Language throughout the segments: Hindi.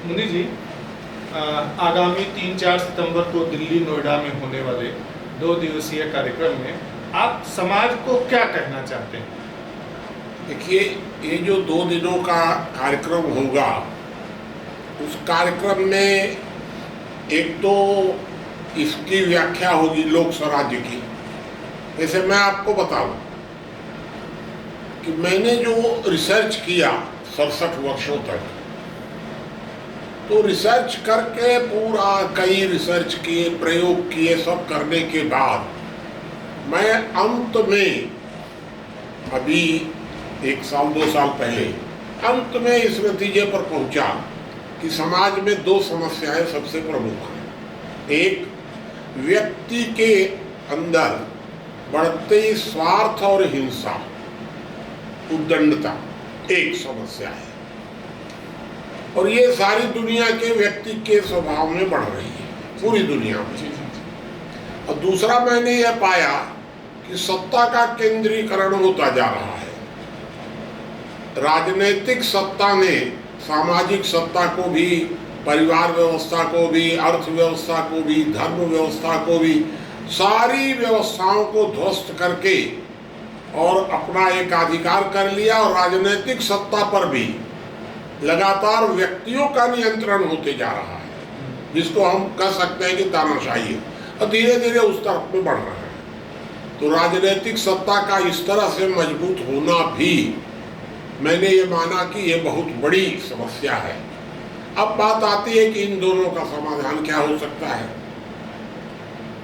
मुनि जी, आगामी 3-4 सितंबर को दिल्ली नोएडा में होने वाले 2 दिवसीय कार्यक्रम में आप समाज को क्या कहना चाहते हैं? देखिए, ये जो 2 दिनों का कार्यक्रम होगा, उस कार्यक्रम में एक तो इसकी व्याख्या होगी लोक स्वराज्य की। जैसे मैं आपको बताऊं कि मैंने जो रिसर्च किया 67 वर्षों तक, तो रिसर्च करके पूरा कई रिसर्च किए, प्रयोग किए, सब करने के बाद मैं अंत में अभी 1 साल 2 साल पहले अंत में इस नतीजे पर पहुंचा कि समाज में 2 समस्याएं सबसे प्रमुख हैं। एक, व्यक्ति के अंदर बढ़ते स्वार्थ और हिंसा, उद्दंडता एक समस्या है, और ये सारी दुनिया के व्यक्ति के स्वभाव में बढ़ रही है, पूरी दुनिया में। और दूसरा, मैंने यह पाया कि सत्ता का केंद्रीकरण होता जा रहा है। राजनीतिक सत्ता ने सामाजिक सत्ता को भी, परिवार व्यवस्था को भी, अर्थव्यवस्था को भी, धर्म व्यवस्था को भी, सारी व्यवस्थाओं को ध्वस्त करके और अपना एक अधिकार कर लिया। और राजनीतिक सत्ता पर भी लगातार व्यक्तियों का नियंत्रण होते जा रहा है, जिसको हम कह सकते हैं कि तानाशाही है, और धीरे धीरे उस तरफ में बढ़ रहा है। तो राजनीतिक सत्ता का इस तरह से मजबूत होना भी मैंने ये माना कि ये बहुत बड़ी समस्या है। अब बात आती है कि इन दोनों का समाधान क्या हो सकता है।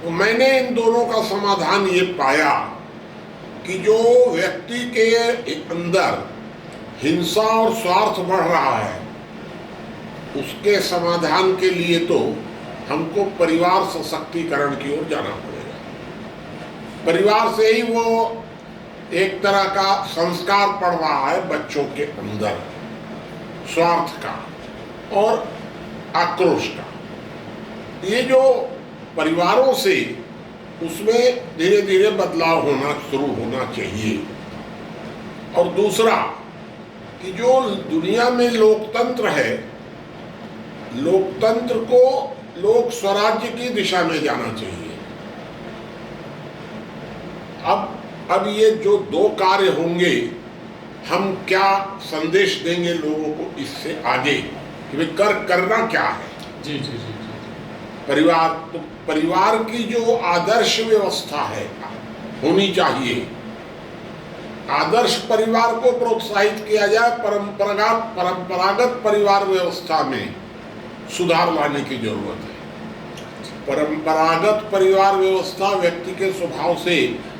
तो मैंने इन दोनों का समाधान ये पाया कि जो व्यक्ति के अंदर हिंसा और स्वार्थ बढ़ रहा है, उसके समाधान के लिए तो हमको परिवार सशक्तिकरण की ओर जाना पड़ेगा। परिवार से ही वो एक तरह का संस्कार पड़ रहा है बच्चों के अंदर, स्वार्थ का और आक्रोश का। ये जो परिवारों से, उसमें धीरे धीरे बदलाव होना शुरू होना चाहिए। और दूसरा कि जो दुनिया में लोकतंत्र है, लोकतंत्र को लोक स्वराज्य की दिशा में जाना चाहिए। अब ये जो 2 कार्य होंगे, हम क्या संदेश देंगे लोगों को इससे आगे कि भाई करना क्या है। जी जी जी जी। परिवार, तो परिवार की जो आदर्श व्यवस्था है होनी चाहिए, आदर्श परिवार को प्रोत्साहित किया जाए। परंपरागत परिवार व्यवस्था में सुधार लाने की जरूरत है। परंपरागत परिवार व्यवस्था व्यक्ति के स्वभाव से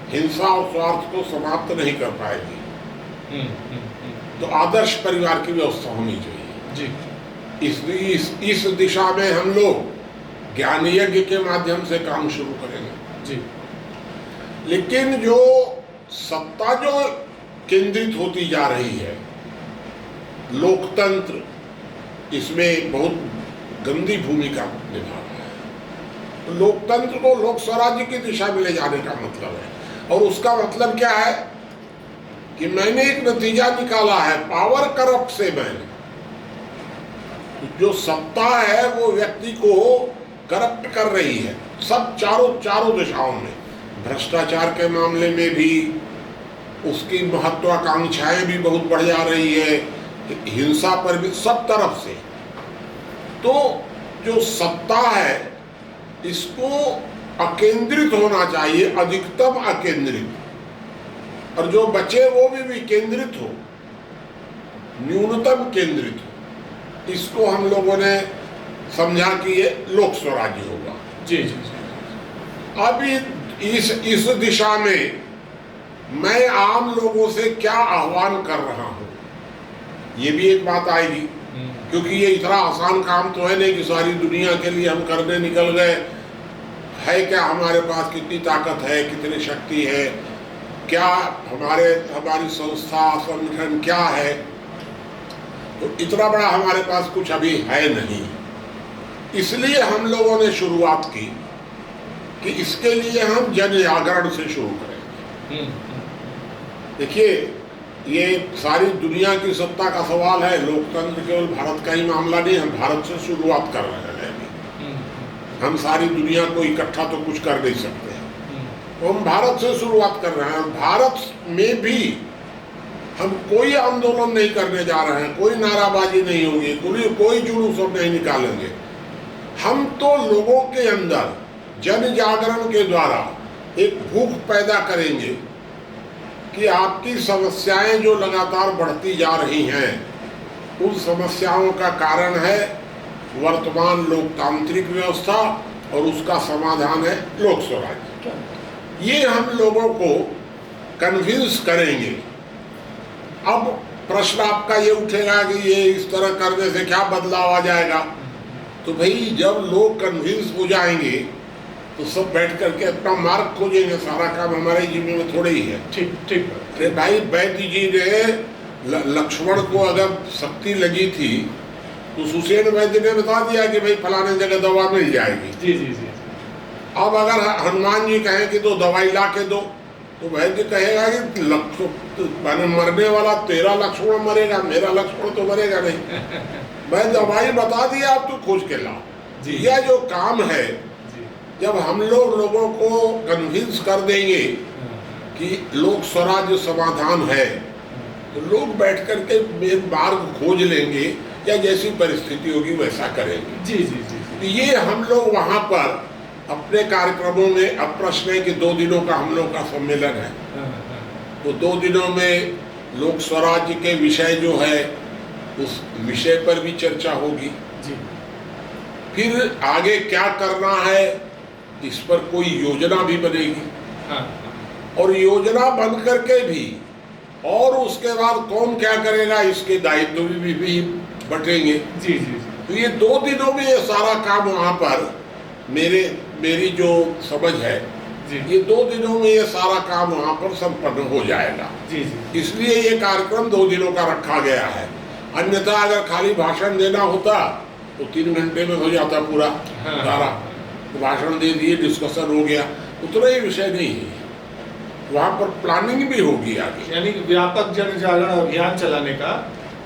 हिंसा और स्वार्थ को समाप्त नहीं कर पाएगी। तो आदर्श परिवार की व्यवस्था होनी चाहिए जी। इसलिए इस दिशा में हम लोग ज्ञान यज्ञ के माध्यम से काम शुरू करेंगे जी। लेकिन जो सत्ता जो केंद्रित होती जा रही है, लोकतंत्र इसमें बहुत गंदी भूमिका निभा रहा है। लोकतंत्र को लोक स्वराज्य की दिशा में ले जाने का मतलब है। और उसका मतलब क्या है कि मैंने एक नतीजा निकाला है, पावर करप्ट से मैंने, जो सत्ता है वो व्यक्ति को करप्ट कर रही है, सब चारों दिशाओं में। भ्रष्टाचार के मामले में भी उसकी महत्वाकांक्षाएं भी बहुत बढ़ जा रही है, हिंसा पर भी, सब तरफ से। तो जो सत्ता है इसको अकेंद्रित होना चाहिए, अधिकतम अकेंद्रित, और जो बचे वो भी विकेंद्रित हो, न्यूनतम केंद्रित हो। इसको हम लोगों ने समझा कि ये लोक स्वराज्य होगा। जी जी जी। अभी इस दिशा में मैं आम लोगों से क्या आह्वान कर रहा हूँ, ये भी एक बात आएगी। क्योंकि ये इतना आसान काम तो है नहीं कि सारी दुनिया के लिए हम करने निकल गए। है क्या हमारे पास, कितनी ताकत है, कितनी शक्ति है, क्या हमारी संस्था संगठन क्या है, तो इतना बड़ा हमारे पास कुछ अभी है नहीं। इसलिए हम लोगों ने शुरुआत की कि इसके लिए हम जन जागरण से शुरू करेंगे। देखिए, ये सारी दुनिया की सत्ता का सवाल है। लोकतंत्र केवल भारत का ही मामला नहीं, हम भारत से शुरुआत कर रहे हैं अभी। हम सारी दुनिया को इकट्ठा तो कुछ कर नहीं सकते हैं, तो हम भारत से शुरुआत कर रहे हैं। भारत में भी हम कोई आंदोलन नहीं करने जा रहे हैं, कोई नाराबाजी नहीं होगी, कोई जुलूस हम नहीं निकालेंगे। हम तो लोगों के अंदर जन जागरण के द्वारा एक भूख पैदा करेंगे कि आपकी समस्याएं जो लगातार बढ़ती जा रही हैं, उन समस्याओं का कारण है वर्तमान लोकतांत्रिक व्यवस्था और उसका समाधान है लोक स्वराज। ये हम लोगों को कन्विंस करेंगे। अब प्रश्न आपका ये उठेगा कि ये इस तरह करने से क्या बदलाव आ जाएगा? तो भाई जब लोग कन्विंस हो जाएंगे तो सब बैठ करके अपना मार्ग खोजेंगे। सारा काम हमारे जिम्मे में थोड़े ही है। ठीक ठीक। अरे भाई वैद्य जी ने लक्ष्मण को अगर शक्ति लगी थी तो सुसेन वैद्य ने बता दिया कि भाई फलाने जगह दवा मिल जाएगी। जी जी जी। अब अगर हनुमान जी कहें कि तो दवाई ला के दो, तो वैद्य कहेगा कि मैंने मरने वाला तेरा लक्ष्मण मरेगा, मेरा लक्ष्मण तो मरेगा नहीं। मैं दवाई बता दिया, अब तो खोज के लाओ। यह जो काम है, जब हम लोगों को कन्विंस कर देंगे कि लोक स्वराज्य समाधान है, तो लोग बैठ करके मार्ग खोज लेंगे या जैसी परिस्थिति होगी वैसा करेंगे। जी जी जी। ये हम लोग वहाँ पर अपने कार्यक्रमों में, अब प्रश्न है कि 2 दिनों का हम लोग का सम्मेलन है, तो 2 दिनों में लोक स्वराज्य के विषय जो है उस विषय पर भी चर्चा होगी। जी। फिर आगे क्या करना है इस पर कोई योजना भी बनेगी। और योजना बन करके भी और उसके बाद कौन क्या करेगा इसके दायित्व भी बटेंगे। जी जी जी। तो ये 2 दिनों में ये सारा काम वहाँ पर मेरी जो समझ है जी। ये 2 दिनों में ये सारा काम वहाँ पर संपन्न हो जाएगा। जी जी। इसलिए ये कार्यक्रम 2 दिनों का रखा गया है। अन्यथा अगर खाली भाषण देना होता तो 3 घंटे में हो जाता पूरा सारा। भाषण दे दिए, डिस्कशन हो गया, उतना ही विषय नहीं है। वहाँ पर प्लानिंग भी होगी आगे, यानी व्यापक जन जागरण अभियान चलाने का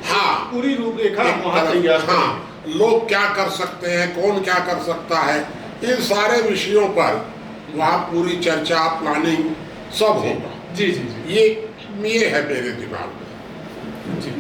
हाँ पूरी रूपरेखा वहाँ तैयार। हाँ, लोग क्या कर सकते हैं, कौन क्या कर सकता है, इन सारे विषयों पर वहाँ पूरी चर्चा, प्लानिंग सब होगा। जी जी जी। ये है मेरे दिमाग में। जी।